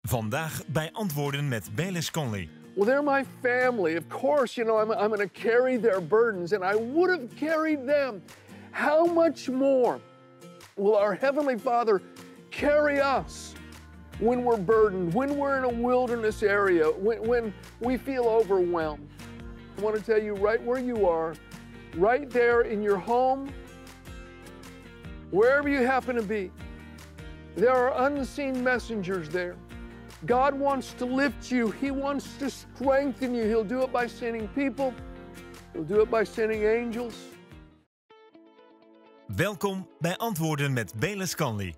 Vandaag bij Antwoorden met Bayless Conley. Well, they're my family. Of course, I'm going to carry their burdens, and I would have carried them. How much more will our Heavenly Father carry us when we're burdened, when we're in a wilderness area, when we feel overwhelmed? I want to tell you right where you are, right there in your home, wherever you happen to be, there are unseen messengers there. God wants to lift you. He wants to strengthen you. He'll do it by sending people. He'll do it by sending angels. Welkom bij Antwoorden met Bayless Conley.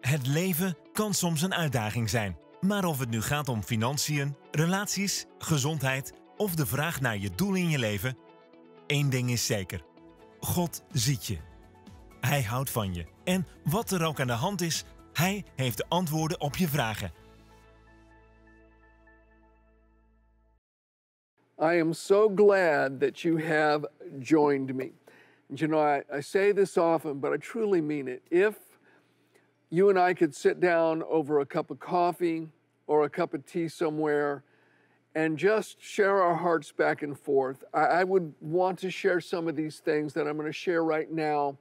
Het leven kan soms een uitdaging zijn. Maar of het nu gaat om financiën, relaties, gezondheid of de vraag naar je doel in je leven, één ding is zeker. God ziet je. Hij houdt van je. En wat er ook aan de hand is, Hij heeft de antwoorden op je vragen. I am so glad that you have joined me. And I say this often, but I truly mean it. If you and I could sit down over a cup of coffee or a cup of tea somewhere and just share our hearts back and forth, I would want to share some of these things that I'm going to share right now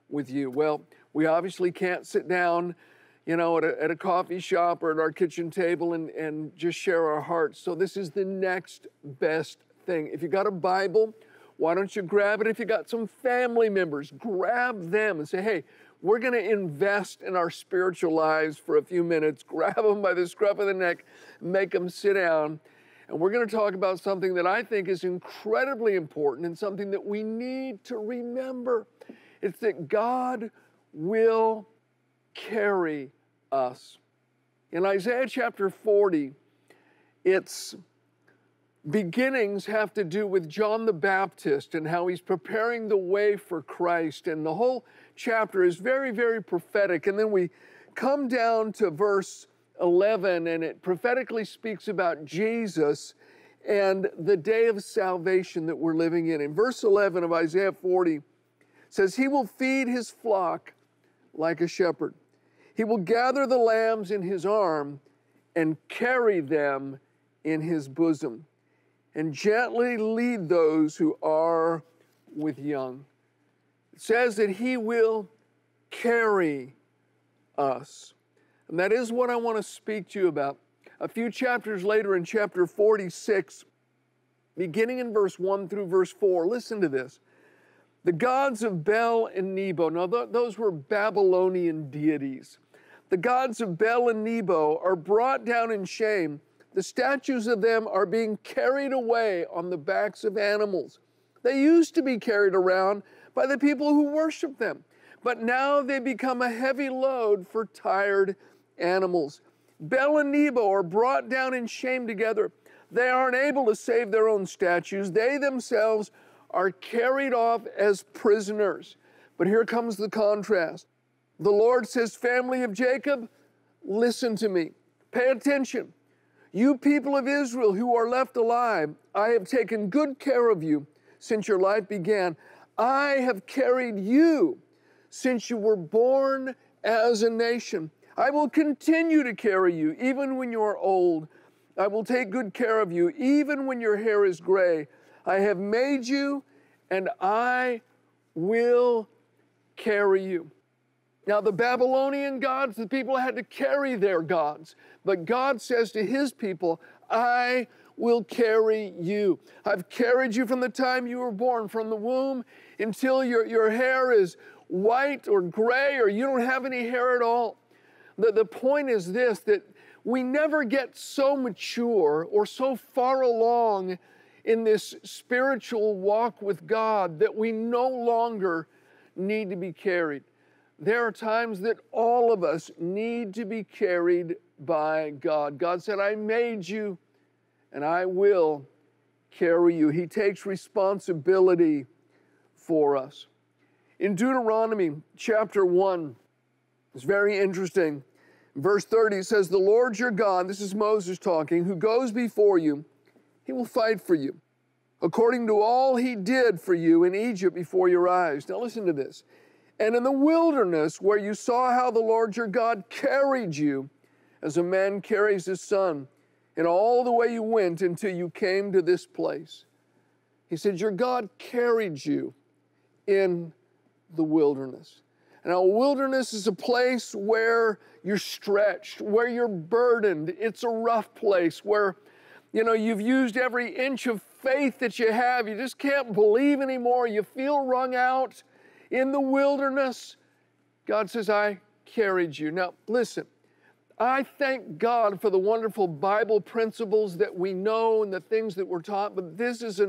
with you. Well, we obviously can't sit down at a coffee shop or at our kitchen table and just share our hearts. So this is the next best thing. If you got a Bible, why don't you grab it? If you got some family members, grab them and say, hey, we're going to invest in our spiritual lives for a few minutes. Grab them by the scruff of the neck, make them sit down. And we're going to talk about something that I think is incredibly important and something that we need to remember. It's that God will carry us. In Isaiah chapter 40, its beginnings have to do with John the Baptist and how he's preparing the way for Christ. And the whole chapter is very, very prophetic. And then we come down to verse 11, and it prophetically speaks about Jesus and the day of salvation that we're living in. In verse 11 of Isaiah 40, says, he will feed his flock like a shepherd. He will gather the lambs in his arm and carry them in his bosom and gently lead those who are with young. It says that he will carry us. And that is what I want to speak to you about. A few chapters later in chapter 46, beginning in verse 1 through verse 4, listen to this. The gods of Bel and Nebo, now those were Babylonian deities. The gods of Bel and Nebo are brought down in shame. The statues of them are being carried away on the backs of animals. They used to be carried around by the people who worship them, but now they become a heavy load for tired animals. Bel and Nebo are brought down in shame together. They aren't able to save their own statues. They themselves are carried off as prisoners. But here comes the contrast. The Lord says, family of Jacob, listen to me. Pay attention. You people of Israel who are left alive, I have taken good care of you since your life began. I have carried you since you were born as a nation. I will continue to carry you even when you are old. I will take good care of you even when your hair is gray. I have made you, and I will carry you. Now, the Babylonian gods, the people had to carry their gods. But God says to his people, I will carry you. I've carried you from the time you were born, from the womb until your hair is white or gray or you don't have any hair at all. The point is this, that we never get so mature or so far along in this spiritual walk with God that we no longer need to be carried. There are times that all of us need to be carried by God. God said, I made you and I will carry you. He takes responsibility for us. In Deuteronomy chapter 1, it's very interesting. Verse 30 says, the Lord your God, this is Moses talking, who goes before you, he will fight for you, according to all he did for you in Egypt before your eyes. Now listen to this. And in the wilderness where you saw how the Lord your God carried you, as a man carries his son, and all the way you went until you came to this place. He said, your God carried you in the wilderness. And a wilderness is a place where you're stretched, where you're burdened. It's a rough place where, you've used every inch of faith that you have. You just can't believe anymore. You feel wrung out in the wilderness. God says, I carried you. Now, listen, I thank God for the wonderful Bible principles that we know and the things that we're taught, but this is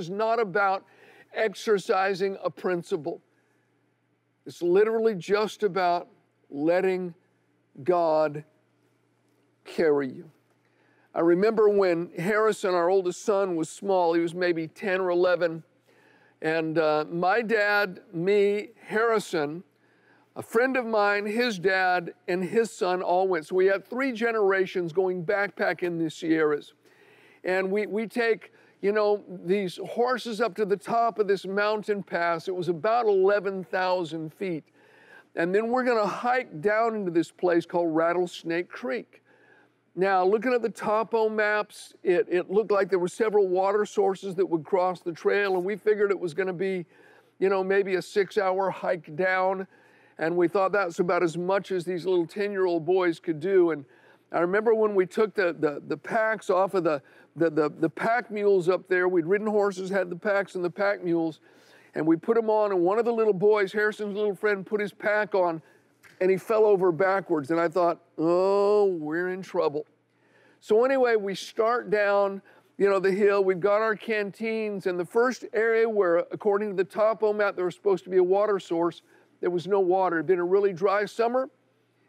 not about exercising a principle. It's literally just about letting God carry you. I remember when Harrison, our oldest son, was small. He was maybe 10 or 11. And my dad, me, Harrison, a friend of mine, his dad, and his son all went. So we had 3 generations going backpacking the Sierras. And we take, these horses up to the top of this mountain pass. It was about 11,000 feet. And then we're going to hike down into this place called Rattlesnake Creek. Now, looking at the topo maps, it looked like there were several water sources that would cross the trail, and we figured it was going to be, maybe a 6-hour hike down. And we thought that's about as much as these little 10-year-old boys could do. And I remember when we took the packs off of the pack mules up there. We'd ridden horses, had the packs and the pack mules, and we put them on, and one of the little boys, Harrison's little friend, put his pack on, and he fell over backwards. And I thought, oh, we're in trouble. So anyway, we start down, the hill. We've got our canteens, and the first area where, according to the topo map, there was supposed to be a water source, there was no water. It had been a really dry summer,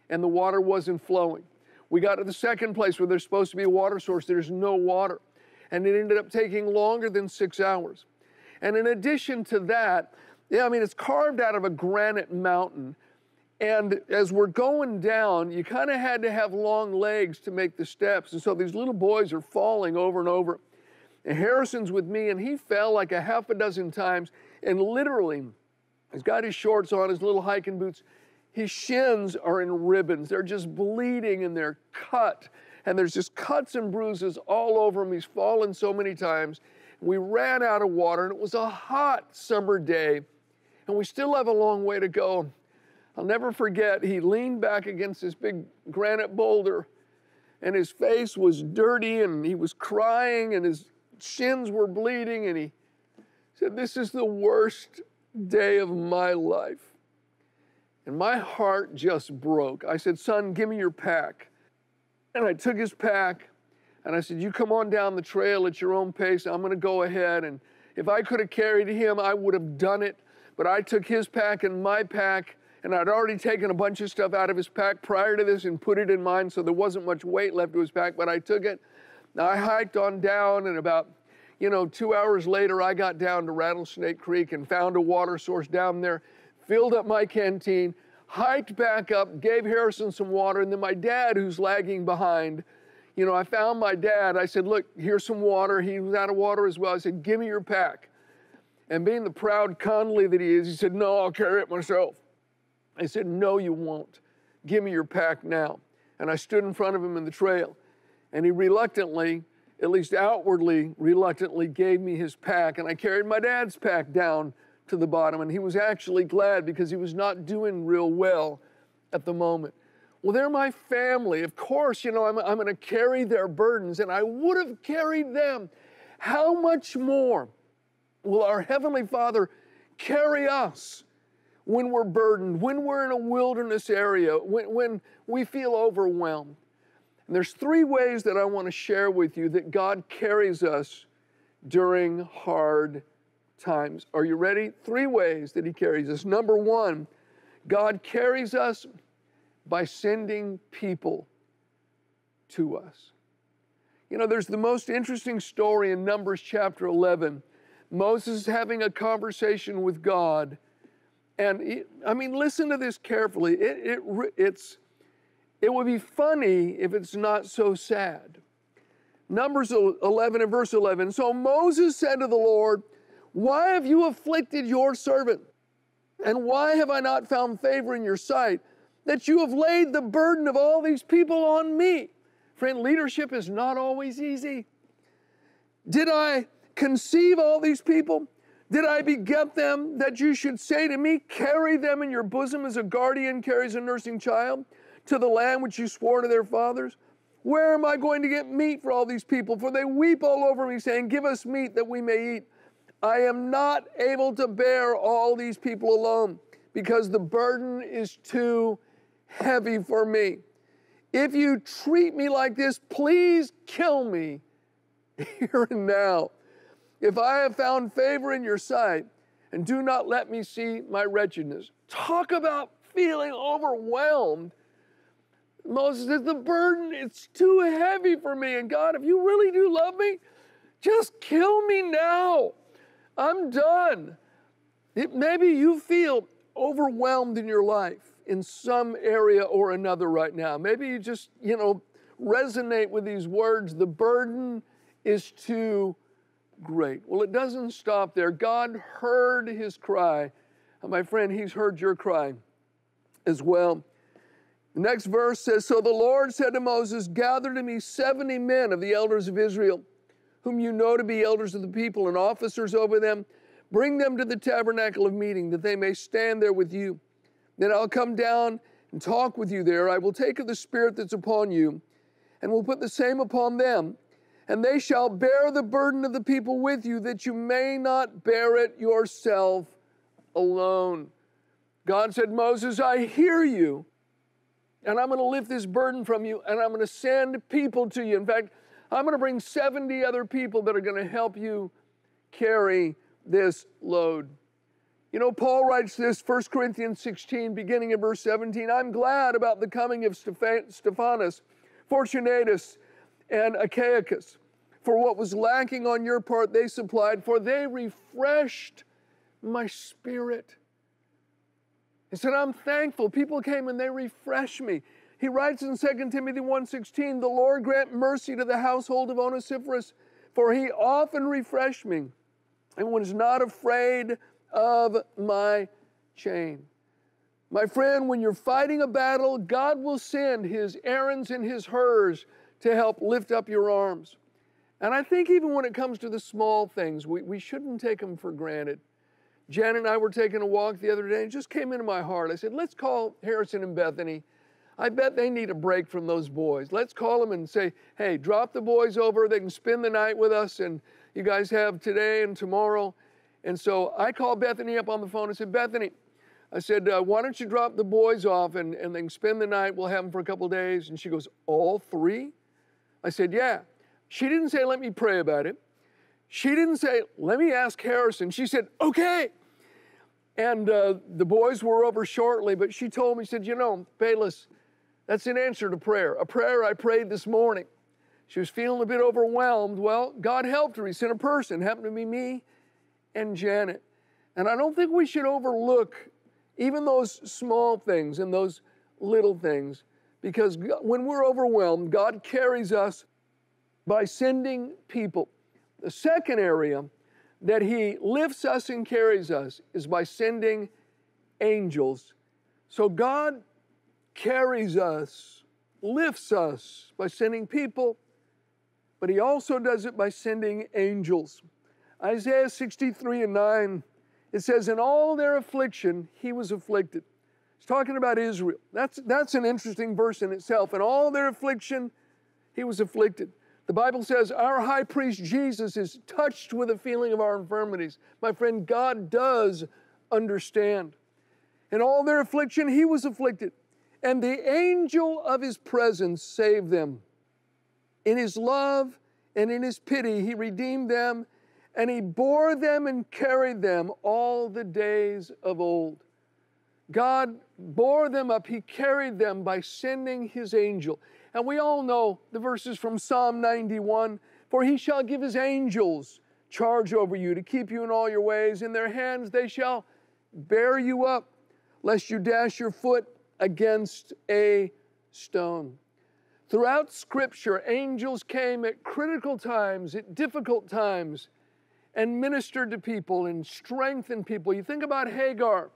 and the water wasn't flowing. We got to the second place where there's supposed to be a water source. There's no water. And it ended up taking longer than 6 hours. And in addition to that, it's carved out of a granite mountain. And as we're going down, you kind of had to have long legs to make the steps. And so these little boys are falling over and over. And Harrison's with me, and he fell like a half a dozen times. And literally, he's got his shorts on, his little hiking boots. His shins are in ribbons. They're just bleeding and they're cut. And there's just cuts and bruises all over him. He's fallen so many times. We ran out of water, and it was a hot summer day. And we still have a long way to go. I'll never forget, he leaned back against this big granite boulder, and his face was dirty, and he was crying, and his shins were bleeding, and he said, this is the worst day of my life. And my heart just broke. I said, son, give me your pack. And I took his pack, and I said, you come on down the trail at your own pace. I'm going to go ahead. And if I could have carried him, I would have done it. But I took his pack and my pack, and I'd already taken a bunch of stuff out of his pack prior to this and put it in mine, so there wasn't much weight left to his pack, but I took it. Now, I hiked on down, and about 2 hours later, I got down to Rattlesnake Creek and found a water source down there, filled up my canteen, hiked back up, gave Harrison some water, and then my dad, who's lagging behind, I found my dad. I said, look, here's some water. He was out of water as well. I said, give me your pack. And being the proud Conley that he is, he said, no, I'll carry it myself. I said, no, you won't. Give me your pack now. And I stood in front of him in the trail, and he reluctantly, at least outwardly, reluctantly gave me his pack, and I carried my dad's pack down to the bottom, and he was actually glad because he was not doing real well at the moment. Well, they're my family. Of course, I'm going to carry their burdens, and I would have carried them. How much more will our Heavenly Father carry us when we're burdened, when we're in a wilderness area, when we feel overwhelmed? And there's 3 ways that I want to share with you that God carries us during hard times. Are you ready? 3 ways that He carries us. Number 1, God carries us by sending people to us. There's the most interesting story in Numbers chapter 11. Moses is having a conversation with God. And listen to this carefully. It would be funny if it's not so sad. Numbers 11 and verse 11. So Moses said to the Lord, why have you afflicted your servant? And why have I not found favor in your sight, that you have laid the burden of all these people on me. Friend, leadership is not always easy. Did I conceive all these people? Did I beget them that you should say to me, carry them in your bosom as a guardian carries a nursing child to the land which you swore to their fathers? Where am I going to get meat for all these people? For they weep all over me, saying, give us meat that we may eat. I am not able to bear all these people alone, because the burden is too heavy for me. If you treat me like this, please kill me here and now. If I have found favor in your sight, and do not let me see my wretchedness. Talk about feeling overwhelmed. Moses says, the burden, it's too heavy for me. And God, if you really do love me, just kill me now. I'm done. Maybe you feel overwhelmed in your life in some area or another right now. Maybe you just, resonate with these words. The burden is too great. Well, it doesn't stop there. God heard his cry. And my friend, he's heard your cry as well. The next verse says, so the Lord said to Moses, gather to me 70 men of the elders of Israel, whom you know to be elders of the people and officers over them. Bring them to the tabernacle of meeting, that they may stand there with you. Then I'll come down and talk with you there. I will take of the Spirit that's upon you, and will put the same upon them. And they shall bear the burden of the people with you, that you may not bear it yourself alone. God said, Moses, I hear you, and I'm going to lift this burden from you, and I'm going to send people to you. In fact, I'm going to bring 70 other people that are going to help you carry this load. Paul writes this, 1 Corinthians 16, beginning in verse 17, I'm glad about the coming of Stephanas, Fortunatus, and Achaicus. For what was lacking on your part they supplied, for they refreshed my spirit. He said, I'm thankful. People came and they refreshed me. He writes in 2 Timothy 1:16, the Lord grant mercy to the household of Onesiphorus, for he often refreshed me and was not afraid of my chain. My friend, when you're fighting a battle, God will send his Aarons and his Hurs to help lift up your arms. And I think even when it comes to the small things, we shouldn't take them for granted. Jan and I were taking a walk the other day, and it just came into my heart. I said, let's call Harrison and Bethany. I bet they need a break from those boys. Let's call them and say, hey, drop the boys over. They can spend the night with us, and you guys have today and tomorrow. And so I called Bethany up on the phone and said, Bethany, I said, why don't you drop the boys off and they can spend the night. We'll have them for a couple of days. And she goes, all three? I said, yeah. She didn't say, let me pray about it. She didn't say, let me ask Harrison. She said, okay. And the boys were over shortly, but she told me, she said, Bayless, that's an answer to prayer. A prayer I prayed this morning. She was feeling a bit overwhelmed. Well, God helped her. He sent a person. It happened to be me and Janet. And I don't think we should overlook even those small things and those little things, because when we're overwhelmed, God carries us by sending people. The second area that he lifts us and carries us is by sending angels. So God carries us, lifts us by sending people, but he also does it by sending angels. Isaiah 63:9, it says, in all their affliction, he was afflicted. It's talking about Israel. That's an interesting verse in itself. In all their affliction, he was afflicted. The Bible says our high priest Jesus is touched with the feeling of our infirmities. My friend, God does understand. In all their affliction, he was afflicted, and the angel of his presence saved them. In his love and in his pity, he redeemed them, and he bore them and carried them all the days of old. God bore them up. He carried them by sending his angel. And we all know the verses from Psalm 91, for he shall give his angels charge over you to keep you in all your ways. In their hands they shall bear you up, lest you dash your foot against a stone. Throughout Scripture, angels came at critical times, at difficult times, and ministered to people and strengthened people. You think about Hagar.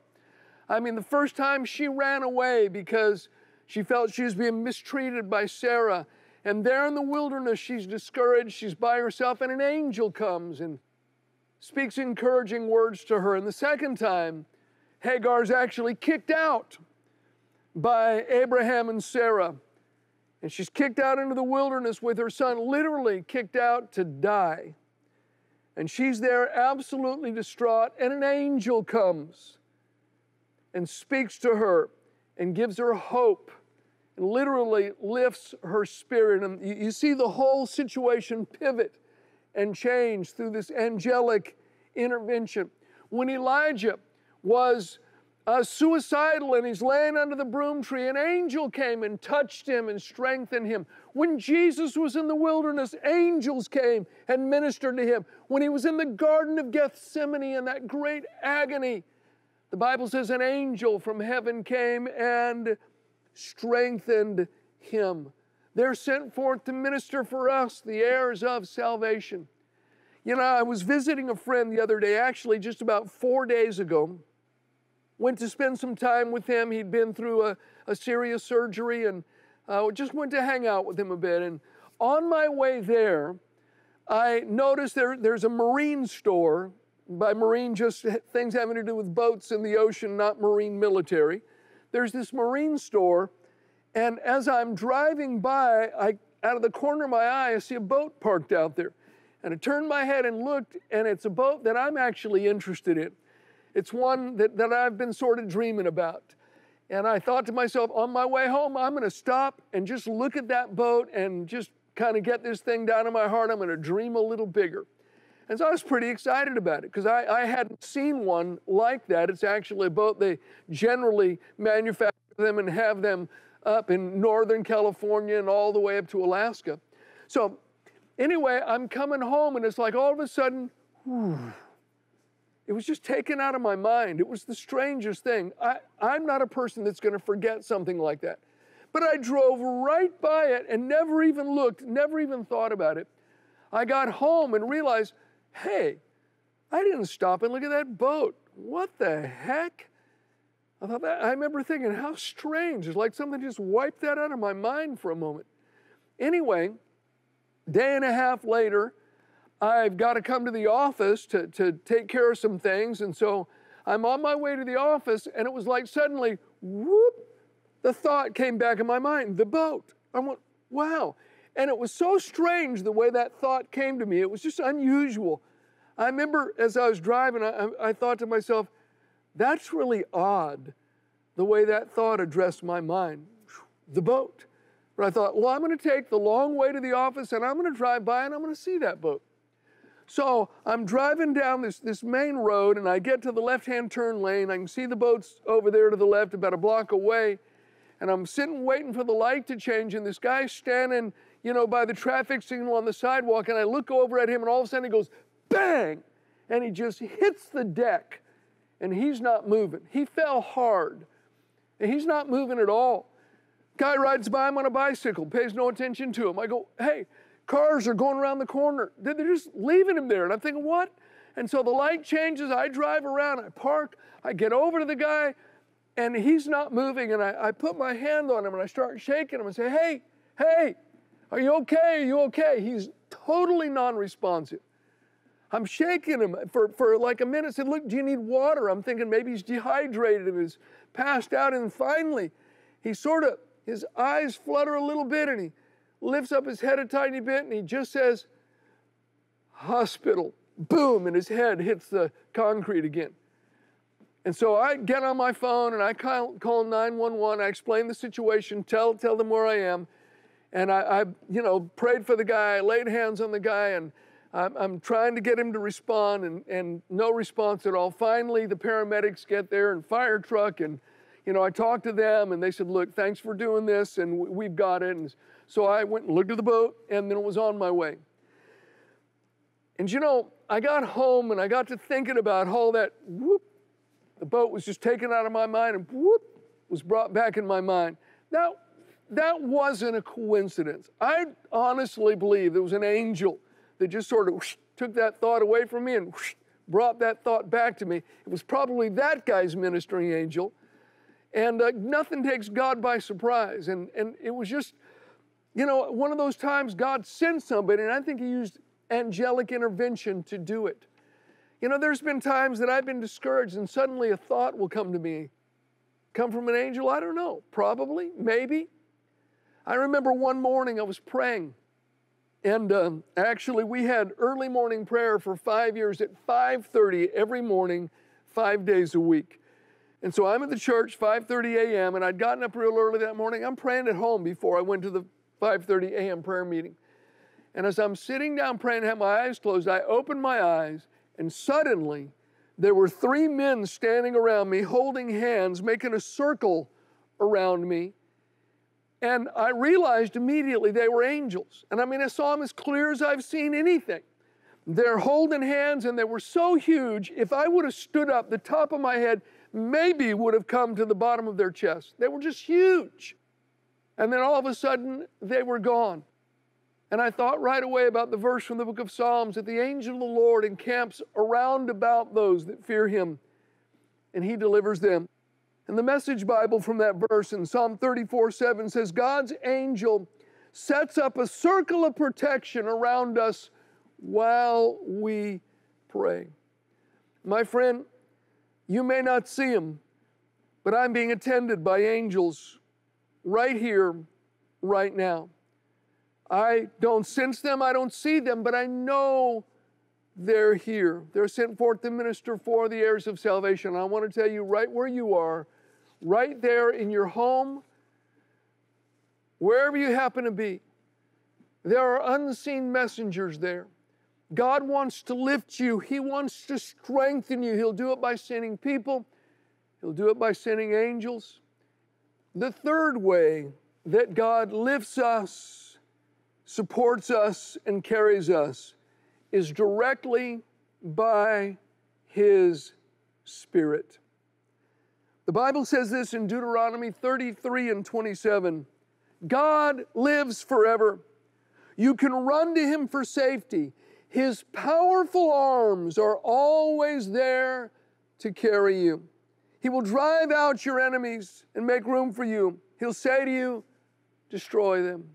I mean, the first time she ran away because she felt she was being mistreated by Sarah. And there in the wilderness, she's discouraged, she's by herself, and an angel comes and speaks encouraging words to her. And the second time, Hagar's actually kicked out by Abraham and Sarah. And she's kicked out into the wilderness with her son, literally kicked out to die. And she's there absolutely distraught, and an angel comes and speaks to her and gives her hope and literally lifts her spirit. And you see the whole situation pivot and change through this angelic intervention. When Elijah was suicidal and he's laying under the broom tree, an angel came and touched him and strengthened him. When Jesus was in the wilderness, angels came and ministered to him. When he was in the Garden of Gethsemane in that great agony, the Bible says an angel from heaven came and strengthened him. They're sent forth to minister for us, the heirs of salvation. You know, I was visiting a friend the other day, actually just about 4 days ago. Went to spend some time with him. He'd been through a serious surgery, and just went to hang out with him a bit. And on my way there, I noticed there's a marine store. By marine, just things having to do with boats in the ocean, not marine military. There's this marine store, and as I'm driving by, out of the corner of my eye, I see a boat parked out there. And I turned my head and looked, and it's a boat that I'm actually interested in. It's one that I've been sort of dreaming about. And I thought to myself, on my way home, I'm going to stop and just look at that boat and just kind of get this thing down in my heart. I'm going to dream a little bigger. And so I was pretty excited about it because I hadn't seen one like that. It's actually a boat. They generally manufacture them and have them up in Northern California and all the way up to Alaska. So anyway, I'm coming home, and it's like all of a sudden, it was just taken out of my mind. It was the strangest thing. I'm not a person that's going to forget something like that. But I drove right by it and never even looked, never even thought about it. I got home and realized, hey, I didn't stop and look at that boat. What the heck? I remember thinking, how strange. It's like something just wiped that out of my mind for a moment. Anyway, day and a half later, I've got to come to the office to take care of some things. And so I'm on my way to the office, and it was like suddenly, whoop, the thought came back in my mind, the boat. I went, wow. And it was so strange the way that thought came to me. It was just unusual. I remember as I was driving, I thought to myself, that's really odd, the way that thought addressed my mind, the boat. But I thought, well, I'm going to take the long way to the office, and I'm going to drive by, and I'm going to see that boat. So I'm driving down this main road, and I get to the left-hand turn lane. I can see the boats over there to the left about a block away. And I'm sitting waiting for the light to change, and this guy's standing, by the traffic signal on the sidewalk, and I look over at him, and all of a sudden he goes, bang! And he just hits the deck, and he's not moving. He fell hard, and he's not moving at all. Guy rides by him on a bicycle, pays no attention to him. I go, hey, cars are going around the corner. They're just leaving him there. And I'm thinking, what? And so the light changes. I drive around. I park. I get over to the guy, and he's not moving. And I put my hand on him, and I start shaking him and say, hey, are you okay? Are you okay? He's totally non-responsive. I'm shaking him for like a minute. I said, look, do you need water? I'm thinking maybe he's dehydrated and is passed out. And finally, his eyes flutter a little bit, and he lifts up his head a tiny bit, and he just says, hospital. Boom, and his head hits the concrete again. And so I get on my phone, and I call 911. I explain the situation, tell them where I am. And I prayed for the guy, I laid hands on the guy, and I'm trying to get him to respond, and no response at all. Finally, the paramedics get there, and fire truck, and I talked to them, and they said, look, thanks for doing this, and we've got it. And so I went and looked at the boat, and then it was on my way. And I got home, and I got to thinking about all that, whoop, the boat was just taken out of my mind, and whoop, was brought back in my mind. Now, that wasn't a coincidence. I honestly believe there was an angel that just sort of took that thought away from me and brought that thought back to me. It was probably that guy's ministering angel And nothing takes God by surprise. And it was just, one of those times God sent somebody, and I think he used angelic intervention to do it. There's been times that I've been discouraged and suddenly a thought will come to me. Come from an angel? I don't know. Probably, maybe. I remember one morning I was praying, and actually we had early morning prayer for 5 years at 5:30 every morning, 5 days a week. And so I'm at the church 5:30 a.m. and I'd gotten up real early that morning. I'm praying at home before I went to the 5:30 a.m. prayer meeting. And as I'm sitting down praying and have my eyes closed, I opened my eyes, and suddenly there were 3 men standing around me holding hands, making a circle around me. And I realized immediately they were angels. And I saw them as clear as I've seen anything. They're holding hands, and they were so huge, if I would have stood up, the top of my head maybe would have come to the bottom of their chest. They were just huge. And then all of a sudden, they were gone. And I thought right away about the verse from the book of Psalms that the angel of the Lord encamps around about those that fear him, and he delivers them. And the Message Bible from that verse in Psalm 34:7 says, God's angel sets up a circle of protection around us while we pray. My friend, you may not see them, but I'm being attended by angels right here, right now. I don't sense them, I don't see them, but I know they're here. They're sent forth to minister for the heirs of salvation. I want to tell you right where you are, right there in your home, wherever you happen to be, there are unseen messengers there. God wants to lift you. He wants to strengthen you. He'll do it by sending people. He'll do it by sending angels. The third way that God lifts us, supports us, and carries us is directly by His Spirit. The Bible says this in Deuteronomy 33:27. God lives forever. You can run to Him for safety. His powerful arms are always there to carry you. He will drive out your enemies and make room for you. He'll say to you, destroy them.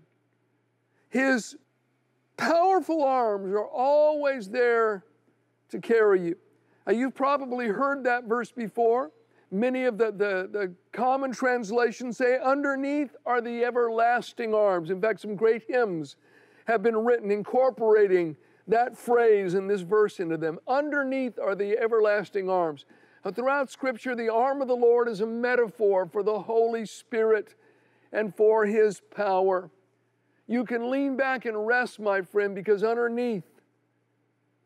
His powerful arms are always there to carry you. Now, you've probably heard that verse before. Many of the common translations say, underneath are the everlasting arms. In fact, some great hymns have been written incorporating that phrase and this verse into them. Underneath are the everlasting arms. Now, throughout Scripture, the arm of the Lord is a metaphor for the Holy Spirit and for His power. You can lean back and rest, my friend, because underneath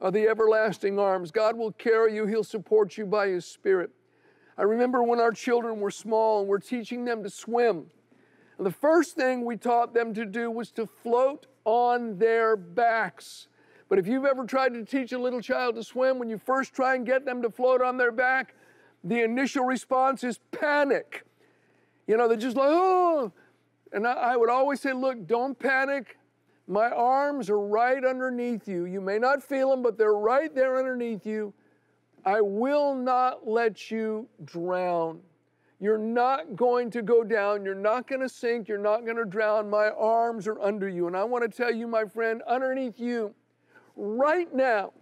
are the everlasting arms. God will carry you. He'll support you by His Spirit. I remember when our children were small and we're teaching them to swim. And the first thing we taught them to do was to float on their backs. But if you've ever tried to teach a little child to swim, when you first try and get them to float on their back, the initial response is panic. They're just like, oh. And I would always say, look, don't panic. My arms are right underneath you. You may not feel them, but they're right there underneath you. I will not let you drown. You're not going to go down. You're not going to sink. You're not going to drown. My arms are under you. And I want to tell you, my friend, underneath you, right now,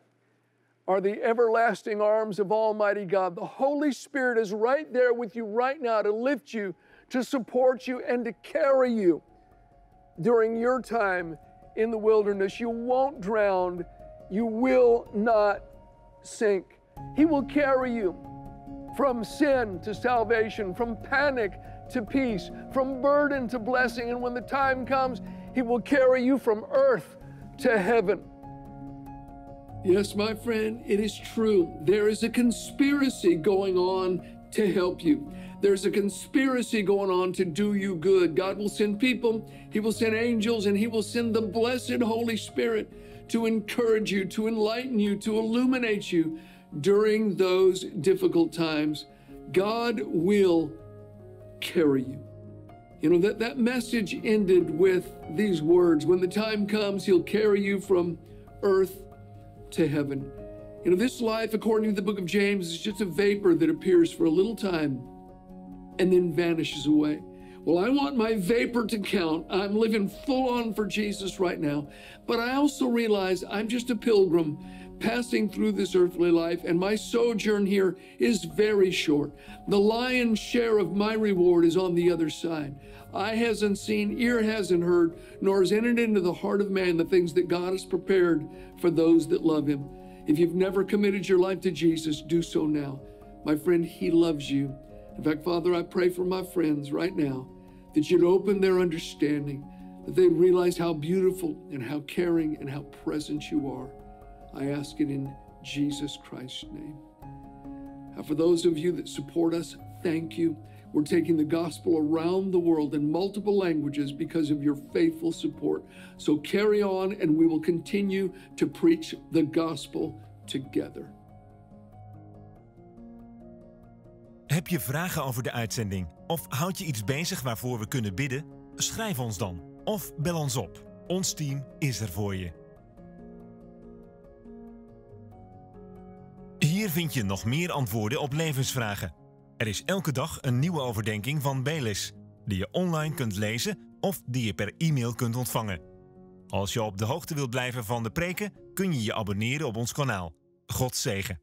are the everlasting arms of Almighty God. The Holy Spirit is right there with you right now to lift you, to support you, and to carry you during your time in the wilderness. You won't drown. You will not sink. He will carry you from sin to salvation, from panic to peace, from burden to blessing. And when the time comes, He will carry you from earth to heaven. Yes, my friend, it is true. There is a conspiracy going on to help you. There's a conspiracy going on to do you good. God will send people, He will send angels, and He will send the blessed Holy Spirit to encourage you, to enlighten you, to illuminate you during those difficult times. God will carry you. That message ended with these words. When the time comes, He'll carry you from earth to heaven. This life, according to the book of James, is just a vapor that appears for a little time and then vanishes away. Well, I want my vapor to count. I'm living full on for Jesus right now. But I also realize I'm just a pilgrim passing through this earthly life, and my sojourn here is very short. The lion's share of my reward is on the other side. Eye hasn't seen, ear hasn't heard, nor has entered into the heart of man the things that God has prepared for those that love him. If you've never committed your life to Jesus, do so now. My friend, he loves you. In fact, Father, I pray for my friends right now that you'd open their understanding, that they'd realize how beautiful and how caring and how present you are. I ask it in Jesus Christ's name. Now, for those of you that support us, thank you. We're taking the gospel around the world in multiple languages because of your faithful support. So carry on, and we will continue to preach the gospel together. Heb je vragen over de uitzending? Of houd je iets bezig waarvoor we kunnen bidden? Schrijf ons dan of bel ons op. Ons team is er voor je. Hier vind je nog meer antwoorden op levensvragen. Er is elke dag een nieuwe overdenking van Bayless, die je online kunt lezen of die je per e-mail kunt ontvangen. Als je op de hoogte wilt blijven van de preken, kun je je abonneren op ons kanaal. God zegen.